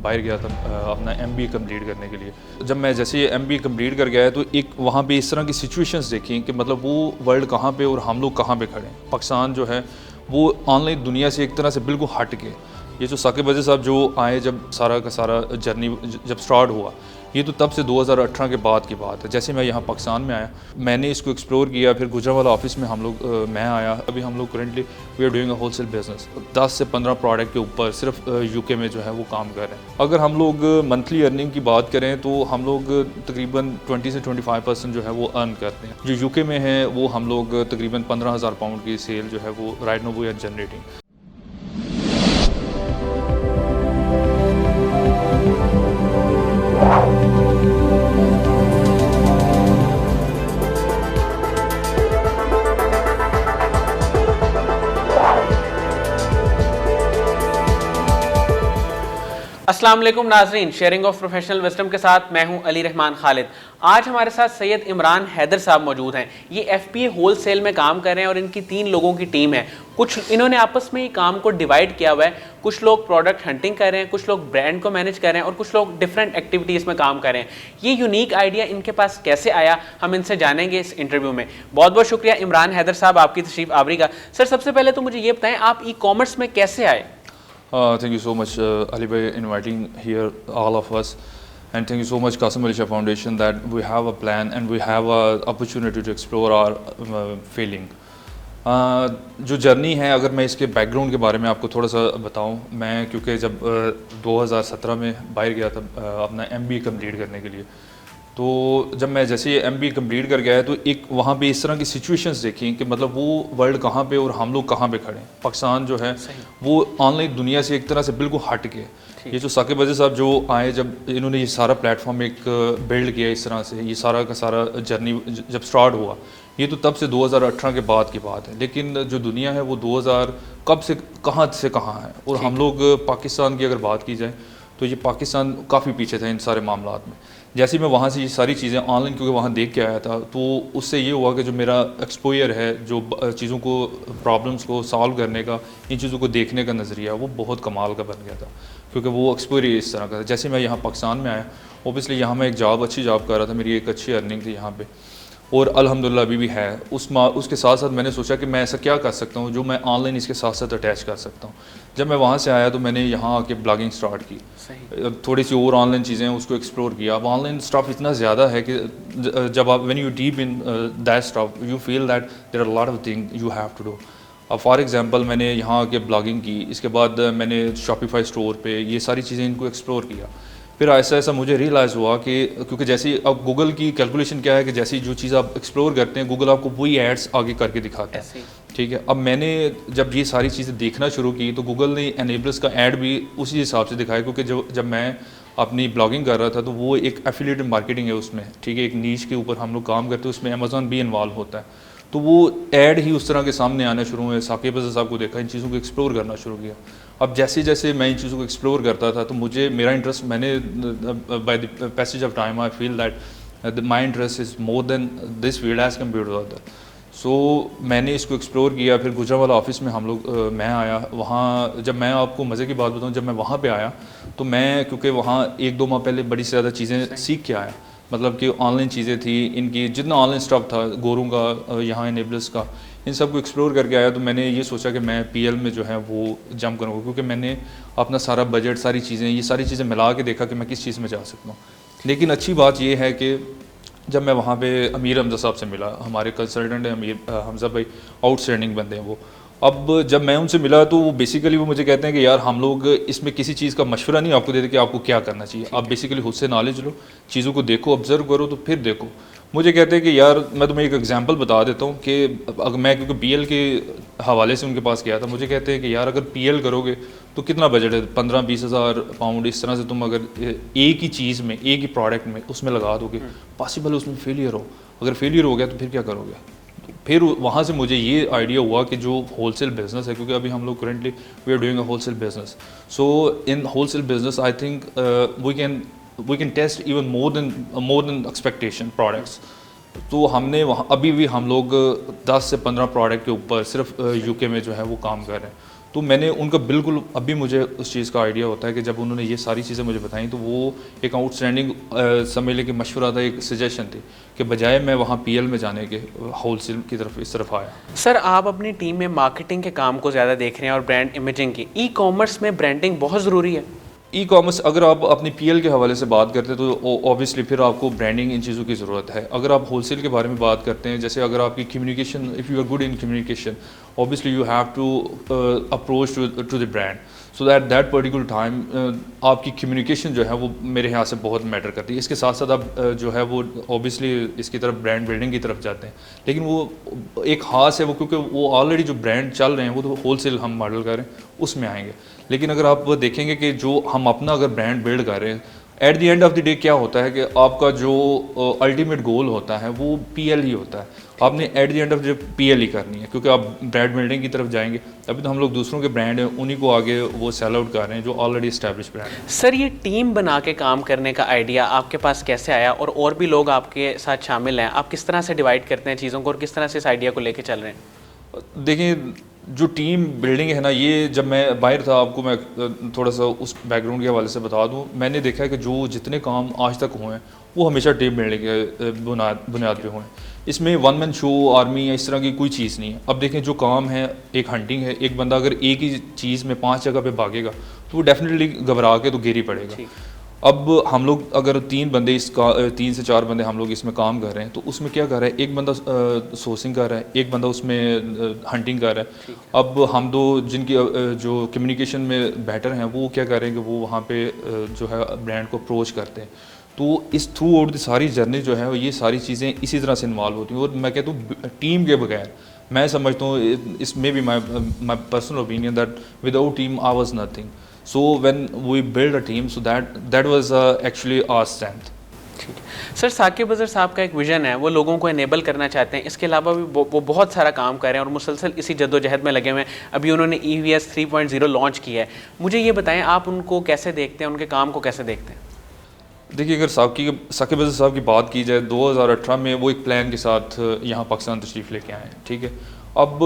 बाहर गया था अपना MBA कंप्लीट करने के लिए। जब मैं जैसे ये MBA कंप्लीट कर गया तो एक वहाँ पे इस तरह की सिचुएशंस देखी कि मतलब वो वर्ल्ड कहाँ पे और हम लोग कहाँ पे खड़े हैं। पाकिस्तान जो है वो ऑनलाइन दुनिया से एक तरह से बिल्कुल हट के, ये जो साकिब वज़ीर साहब जो आए, जब सारा का सारा जर्नी जब स्टार्ट हुआ, ये तो तब से 2018 के बाद की बात है। जैसे मैं यहाँ पाकिस्तान में आया, मैंने इसको एक्सप्लोर किया, फिर गुजरावाला ऑफिस में हम लोग मैं आया। अभी हम लोग currently we are doing a wholesale business. 10 से 15 प्रोडक्ट के ऊपर सिर्फ UK में जो है वो काम कर रहे हैं। अगर हम लोग मंथली अर्निंग की बात करें तो हम लोग तकरीबन 20 से 25% जो है वो अर्न करते हैं। जो UK में है वो हम लोग तकरीबन 15,000 पाउंड की सेल जो है वो right now we are generating. अस्सलाम वालेकुम नाजरीन, शेयरिंग ऑफ प्रोफेशनल विजडम के साथ मैं हूं अली रहमान खालिद। आज हमारे साथ सैयद इमरान हैदर साहब मौजूद हैं। ये FBA होलसेल में काम कर रहे हैं और इनकी 3 लोगों की टीम है। कुछ इन्होंने आपस में ही काम को डिवाइड किया हुआ है। कुछ लोग प्रोडक्ट हंटिंग कर रहे हैं, कुछ लोग ब्रांड को मैनेज कर रहे हैं और कुछ लोग डिफरेंट एक्टिविटीज़ में काम कर रहे हैं। ये यूनिक आइडिया इनके पास कैसे आया, हम इनसे जानेंगे इस इंटरव्यू में। बहुत बहुत शुक्रिया इमरान हैदर साहब आपकी तशरीफ आवरी का। सर, सबसे पहले तो मुझे ये बताएं, आप E-कॉमर्स में कैसे आए? Thank you so much, Ali bhai, inviting here all of us, and thank you so much, Qasim Ali Shah Foundation, that we have a plan and we have a opportunity to explore our feeling. जो journey है, अगर मैं इसके background के बारे में आपको थोड़ा सा बताऊं, मैं क्योंकि जब 2017 में बाहर गया था अपना MBA कंप्लीट करने के लिए, तो जब मैं जैसे ये MBA कंप्लीट कर गया तो एक वहाँ पे इस तरह की सिचुएशंस देखी कि मतलब वो वर्ल्ड कहाँ पे और हम लोग कहाँ पे खड़े हैं। पाकिस्तान जो है वो ऑनलाइन दुनिया से एक तरह से बिल्कुल हट के, ये जो साकिब वज़ीर साहब जो आए, जब इन्होंने ये सारा प्लेटफॉर्म एक बिल्ड किया इस तरह से, ये सारा का सारा जर्नी जब स्टार्ट हुआ, ये तो तब से 2018 के बाद की बात है। लेकिन जो दुनिया है वो 2000 कब से कहाँ है, और हम लोग पाकिस्तान की अगर बात की जाए तो ये पाकिस्तान काफ़ी पीछे था इन सारे मामलात में। जैसे मैं वहाँ से ये सारी चीज़ें ऑनलाइन क्योंकि वहाँ देख के आया था, तो उससे ये हुआ कि जो मेरा एक्सपोजर है, जो चीज़ों को, प्रॉब्लम्स को सॉल्व करने का, इन चीज़ों को देखने का नज़रिया, वो बहुत कमाल का बन गया था, क्योंकि वो एक्सपोजर इस तरह का था। जैसे मैं यहाँ पाकिस्तान में आया, ओबियसली यहाँ मैं एक अच्छी जॉब कर रहा था, मेरी एक अच्छी अर्निंग थी यहाँ पर, और अल्हम्दुलिल्लाह अभी भी है। उसके साथ साथ मैंने सोचा कि मैं ऐसा क्या कर सकता हूँ जो मैं ऑनलाइन इसके साथ साथ अटैच कर सकता हूँ। जब मैं वहाँ से आया तो मैंने यहाँ आके ब्लॉगिंग स्टार्ट की, थोड़ी सी और ऑनलाइन चीज़ें उसको एक्सप्लोर किया। अब ऑनलाइन स्टफ इतना ज़्यादा है कि जब आप when you deep in that stuff you feel that there are lot of thing you have to do. अब फॉर एग्जांपल मैंने यहाँ आके ब्लॉगिंग की, इसके बाद मैंने शॉपिफाई स्टोर पे ये सारी चीज़ें इनको एक्सप्लोर किया। फिर ऐसा ऐसा मुझे रियलाइज़ हुआ कि क्योंकि जैसे अब गूगल की कैलकुलेशन क्या है कि जैसी जो चीज़ आप एक्सप्लोर करते हैं, गूगल आपको वही एड्स आगे करके दिखाता है, ठीक है। अब मैंने जब ये सारी चीज़ें देखना शुरू की तो गूगल ने एनेबल्स का ऐड भी उसी हिसाब से दिखाया, क्योंकि जब मैं अपनी ब्लॉगिंग कर रहा था तो वो एक एफिलिएटेड मार्केटिंग है उसमें, ठीक है, एक नीश के ऊपर हम लोग काम करते हैं, उसमें अमेज़ॉन भी इन्वॉल्व होता है, तो वो ऐड ही उस तरह के सामने आने शुरू हुए। साकिब वज़ीर साहब को देखा, इन चीज़ों को एक्सप्लोर करना शुरू किया। अब जैसे जैसे मैं इन चीज़ों को एक्सप्लोर करता था तो मुझे मेरा इंटरेस्ट, मैंने by the passage of time I feel that my interest is more than this field as compare to other. So मैंने इसको एक्सप्लोर किया। फिर गुजरावाला ऑफिस में हम लोग मैं आया। वहाँ जब मैं आपको मज़े की बात बताऊँ, जब मैं वहाँ पे आया तो मैं क्योंकि वहाँ 1-2 माह पहले बड़ी से ज़्यादा चीज़ें सीख के आया, मतलब कि ऑनलाइन चीज़ें थी, इनकी जितना ऑनलाइन स्टफ था, गोरों का, यहाँ इनेबल्स का, इन सब को एक्सप्लोर करके आया। तो मैंने ये सोचा कि मैं PL में जो है वो जंप करूँगा, क्योंकि मैंने अपना सारा बजट, सारी चीज़ें, ये सारी चीज़ें मिला के देखा कि मैं किस चीज़ में जा सकता हूँ। लेकिन अच्छी बात ये है कि जब मैं वहाँ पे अमीर हमज़ा साहब से मिला, हमारे कंसल्टेंट हैं अमीर हमज़ा भाई, आउटस्टैंडिंग बंदे हैं वो। अब जब मैं उनसे मिला तो वो बेसिकली वो मुझे कहते हैं कि यार हम लोग इसमें किसी चीज़ का मशवरा नहीं आपको देते कि आपको क्या करना चाहिए, आप बेसिकली खुद से नॉलेज लो, चीज़ों को देखो, ऑब्जर्व करो, तो फिर देखो। मुझे कहते हैं कि यार मैं तुम्हें एक एग्जांपल बता देता हूँ कि अगर मैं क्योंकि PL के हवाले से उनके पास गया था, मुझे कहते हैं कि यार अगर PL करोगे तो कितना बजट है, 15-20 हज़ार पाउंड, इस तरह से तुम अगर एक ही चीज़ में, एक ही प्रोडक्ट में उसमें लगा दोगे, पॉसिबल उसमें फेलियर हो, अगर फेलियर हो गया तो फिर क्या करोगे। फिर वहाँ से मुझे ये आइडिया हुआ कि जो होलसेल बिज़नेस है, क्योंकि अभी हम लोग currently we are doing a wholesale business, so in wholesale business I think we can test even more than expectation products. तो हमने वहाँ अभी भी हम लोग 10 से 15 प्रोडक्ट के ऊपर सिर्फ UK में जो है वो काम कर रहे हैं। तो मैंने उनका बिल्कुल अभी मुझे उस चीज़ का आइडिया होता है कि जब उन्होंने ये सारी चीज़ें मुझे बताई तो वो एक आउटस्टैंडिंग समझ लें कि मशवरा था, एक सजेशन थी कि बजाय मैं वहाँ पीएल में जाने के होलसेल की तरफ इस तरफ आया। सर आप अपनी टीम में मार्केटिंग के काम को ज़्यादा देख रहे हैं और ब्रांड इमेजिंग की, ई कॉमर्स में ब्रांडिंग बहुत ज़रूरी है। ई कॉमर्स अगर आप अपनी पीएल के हवाले से बात करते हैं तो ऑब्वियसली फिर आपको ब्रांडिंग इन चीज़ों की ज़रूरत है। अगर आप होलसेल के बारे में बात करते हैं, जैसे अगर आपकी communication, if you are good in communication, obviously you have to approach to the brand so that that particular time आपकी कम्युनिकेशन जो है वो मेरे यहाँ से बहुत मैटर करती है। इसके साथ साथ आप जो है वो ऑब्वियसली इसकी तरफ ब्रांड बिल्डिंग की तरफ जाते हैं, लेकिन वो एक ख़ास है वो, क्योंकि वो ऑलरेडी जो ब्रांड चल रहे हैं वो तो होलसेल हम मॉडल कर रहे हैं उसमें आएंगे। लेकिन अगर आप देखेंगे कि जो हम अपना अगर ब्रांड बिल्ड कर रहे हैं, eight the end of the day क्या होता है कि आपका जो अल्टीमेट गोल होता है वो पीएल ही होता है। आपने at the end of the PL ही करनी है, क्योंकि आप ब्रांड बिल्डिंग की तरफ जाएंगे। अभी तो हम लोग दूसरों के ब्रांड हैं उन्हीं को आगे वो सेल आउट कर रहे हैं जो ऑलरेडी एस्टैब्लिश ब्रांड है। सर ये टीम बना के काम करने का आइडिया आपके पास कैसे आया और भी लोग आपके साथ शामिल हैं, आप किस तरह से डिवाइड करते हैं चीज़ों को और किस तरह से इस आइडिया को लेके चल रहे हैं? देखिए जो टीम बिल्डिंग है ना, ये जब मैं बाहर था, आपको मैं थोड़ा सा उस बैकग्राउंड के हवाले से बता दूं, मैंने देखा है कि जो जितने काम आज तक हुए हैं वो हमेशा टीम बिल्डिंग के बुनियाद पे हुए हैं। इसमें वन मैन शो, आर्मी या इस तरह की कोई चीज़ नहीं है। अब देखें जो काम है, एक हंटिंग है, एक बंदा अगर एक ही चीज़ में 5 जगह पे भागेगा तो वो डेफिनेटली घबरा के तो गिर ही पड़ेगा। अब हम लोग अगर 3 बंदे 3 से 4 बंदे हम लोग इसमें काम कर रहे हैं, तो उसमें क्या कर रहा है, एक बंदा सोर्सिंग कर रहा है, एक बंदा उसमें हंटिंग कर रहा है। अब हम दो जिनकी जो कम्युनिकेशन में बेटर हैं वो क्या करेंगे, वो वहाँ पे जो है ब्रांड को अप्रोच करते हैं। तो इस थ्रू आउट द सारी जर्नी जो है ये सारी चीज़ें इसी तरह से इन्वॉल्व होती हैं। और मैं कहता हूँ टीम के बगैर, मैं समझता हूँ इसमें भी my personal opinion that without team I was nothing. So when we build a team, so that was actually our strength. ठीक है सर, साकिब अज़हर साहब का एक विज़न है, वो लोगों को इनेबल करना चाहते हैं। इसके अलावा भी वो बहुत सारा काम कर रहे हैं और मुसलसल इसी जद्दोजहद में लगे हुए हैं। अभी उन्होंने EVS 3.0 लॉन्च किया है। मुझे ये बताएं आप उनको कैसे देखते हैं, उनके काम को कैसे देखते हैं? देखिए अगर साकिब अज़हर साहब की बात की जाए, 2018 में वो एक प्लान के साथ यहाँ पाकिस्तान तशरीफ़ लेके आए हैं, ठीक है। अब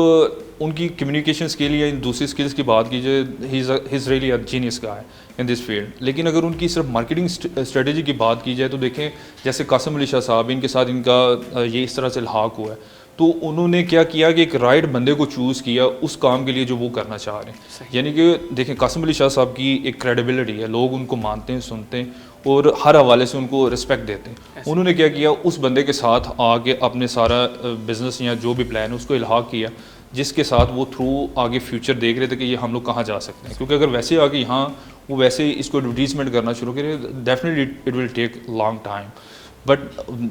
उनकी कम्युनिकेशन स्किल या दूसरी स्किल्स की बात की जाए, he is really a genius guy in this field. लेकिन अगर उनकी सिर्फ मार्केटिंग स्ट्रेटजी की बात की जाए तो देखें, जैसे कासिम अली शाह साहब, इनके साथ इनका ये इस तरह से इल्हाक हुआ है, तो उन्होंने क्या किया कि एक राइट बंदे को चूज़ किया उस काम के लिए जो वो करना चाह रहे हैं। यानी कि देखें कासिम अली शाह साहब की एक क्रेडिबिलिटी है, लोग उनको मानते हैं, सुनते हैं और हर हवाले से उनको रिस्पेक्ट देते हैं। उन्होंने क्या किया, उस बंदे के साथ आगे अपने सारा बिजनेस या जो भी प्लान है उसको इल्हाक किया, जिसके साथ वो थ्रू आगे फ्यूचर देख रहे थे कि ये हम लोग कहाँ जा सकते हैं। क्योंकि अगर वैसे आगे यहाँ वो वैसे इसको एडवर्टीजमेंट करना शुरू करे, definitely it will take long time. But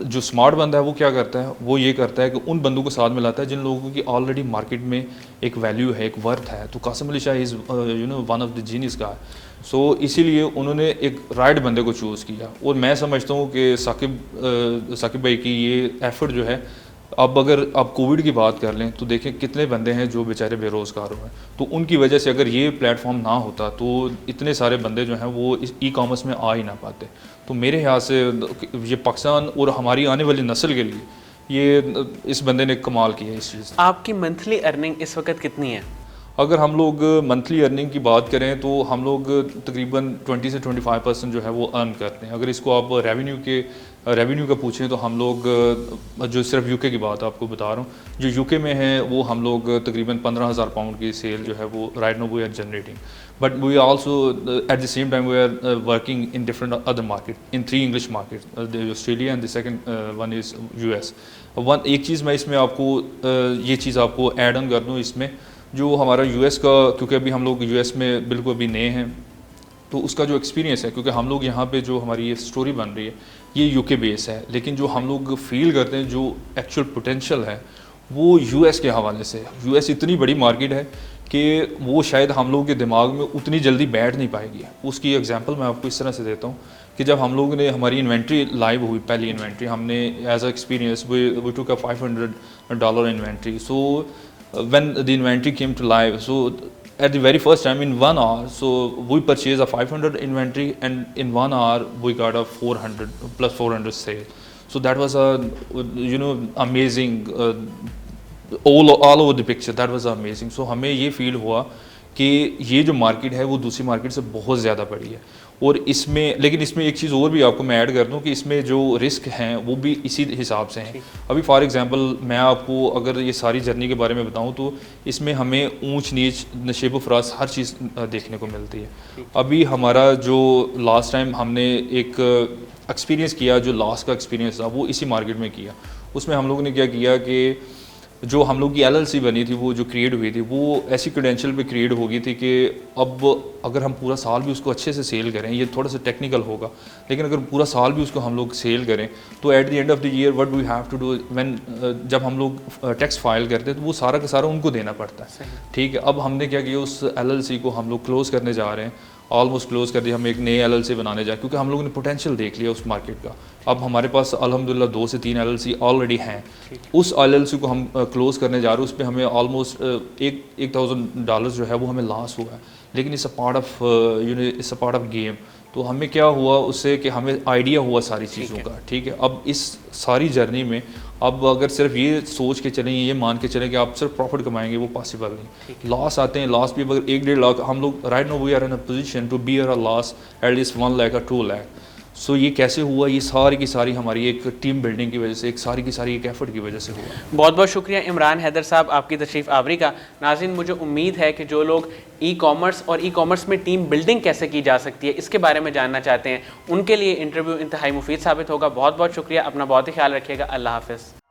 जो स्मार्ट बंदा है वो क्या करता है, वो ये करता है कि उन बंदों को साथ मिलाता है जिन लोगों की ऑलरेडी मार्केट में एक वैल्यू है, एक वर्थ है। तो Qasim Ali Shah is one of the genius guy. So इसीलिए उन्होंने एक राइट बंदे को चूज़ किया। और मैं समझता हूँ कि साकिब भाई की ये एफर्ट जो है, अब अगर आप कोविड की बात कर लें तो देखें कितने बंदे हैं जो बेचारे बेरोज़गार हुए हैं। तो उनकी वजह से अगर ये प्लेटफॉर्म ना होता तो इतने सारे बंदे जो हैं वो इस ई-कॉमर्स में आ ही ना पाते। तो मेरे ख्याल से ये पाकिस्तान और हमारी आने वाली नस्ल के लिए ये इस बंदे ने कमाल किया है इस चीज़। आपकी मंथली अर्निंग इस वक्त कितनी है? अगर हम लोग मंथली अर्निंग की बात करें तो हम लोग तकरीबन 20 से 25% जो है वो अर्न करते हैं। अगर इसको आप रेवेन्यू का पूछें तो हम लोग जो सिर्फ यूके की बात आपको बता रहा हूँ, जो यूके में है वो हम लोग तकरीबन 15,000 पाउंड की सेल जो है वो right now we are generating. But we also at the same time we are working in different other market, in 3 English market, Australia and the second one is US। एक चीज़ मैं इसमें आपको ये चीज़ आपको ऐड ऑन कर दूँ, इसमें जो हमारा US का, क्योंकि अभी हम लोग US में बिल्कुल अभी नए हैं, तो उसका जो एक्सपीरियंस है, क्योंकि हम लोग यहाँ पे जो हमारी ये स्टोरी बन रही है ये UK बेस है, लेकिन जो हम लोग फील करते हैं जो एक्चुअल पोटेंशियल है वो US के हवाले से। US इतनी बड़ी मार्केट है कि वो शायद हम लोगों के दिमाग में उतनी जल्दी बैठ नहीं पाएगी। उसकी एग्जांपल मैं आपको इस तरह से देता हूँ कि जब हम लोगों ने हमारी इन्वेंट्री लाइव हुई, पहली इन्वेंट्री हमने as a experience we took a $500 inventory. So when the inventory came to live, so at the very first time in 1 hour, so we purchased a 500 inventory and in 1 hour we got a 400 plus 400 sale. So that was a amazing all over the picture, that was amazing. So हमें ये feel हुआ कि ये जो market है वो दूसरी market से बहुत ज़्यादा बड़ी है। और इसमें लेकिन इसमें एक चीज़ और भी आपको मैं ऐड कर दूं कि इसमें जो रिस्क हैं वो भी इसी हिसाब से हैं। अभी फॉर एग्जांपल मैं आपको अगर ये सारी जर्नी के बारे में बताऊं तो इसमें हमें ऊंच नीच नशेब फराज हर चीज़ देखने को मिलती है। अभी हमारा जो लास्ट टाइम हमने एक एक्सपीरियंस किया, जो लास्ट का एक्सपीरियंस था वो इसी मार्केट में किया। उसमें हम लोगों ने क्या किया कि जो हम लोग की LLC बनी थी, वो जो क्रिएट हुई थी, वो ऐसी क्रेडेंशियल पे क्रिएट हो गई थी कि अब अगर हम पूरा साल भी उसको अच्छे से सेल करें, ये थोड़ा सा टेक्निकल होगा, लेकिन अगर पूरा साल भी उसको हम लोग सेल करें तो at the end of the year what we have to do when जब हम लोग टैक्स फाइल करते हैं तो वो सारा का सारा उनको देना पड़ता है। ठीक है, अब हमने क्या किया, उस LLC को हम लोग क्लोज़ करने जा रहे हैं, ऑलमोस्ट क्लोज़ कर दिया। हम एक नए LLC बनाने जाए क्योंकि हम लोगों ने पोटेंशियल देख लिया उस मार्केट का। अब हमारे पास अल्हम्दुलिल्लाह 2 से 3 LLC ऑलरेडी हैं। उस LLC को हम क्लोज़ करने जा रहे हैं, उस पर हमें ऑलमोस्ट $1,000 जो है वो हमें लॉस हुआ है, लेकिन it's a part of it's a part of game. तो हमें क्या हुआ उससे कि हमें आइडिया हुआ सारी चीज़ों का। ठीक है, अब इस सारी जर्नी में अब अगर सिर्फ ये सोच के चलें, ये मान के चलें कि आप सिर्फ प्रॉफिट कमाएंगे, वो पॉसिबल नहीं। लॉस आते हैं, लॉस भी अगर 1-1.5 लाख हम लोग right now we are in a position to bear a loss at least 1 lakh और 2 लाख। सो ये कैसे हुआ? ये सारी की सारी हमारी एक टीम बिल्डिंग की वजह से, एक सारी की सारी एक एफर्ट की वजह से हुआ। बहुत बहुत शुक्रिया इमरान हैदर साहब आपकी तशरीफ़ आवरी का। नाज़रीन, मुझे उम्मीद है कि जो लोग ई-कॉमर्स और ई-कॉमर्स में टीम बिल्डिंग कैसे की जा सकती है इसके बारे में जानना चाहते हैं, उनके लिए इंटरव्यू इंतहाई मुफीद साबित होगा। बहुत बहुत शुक्रिया, अपना बहुत ही ख्याल रखिएगा। अल्लाह हाफ़िज़।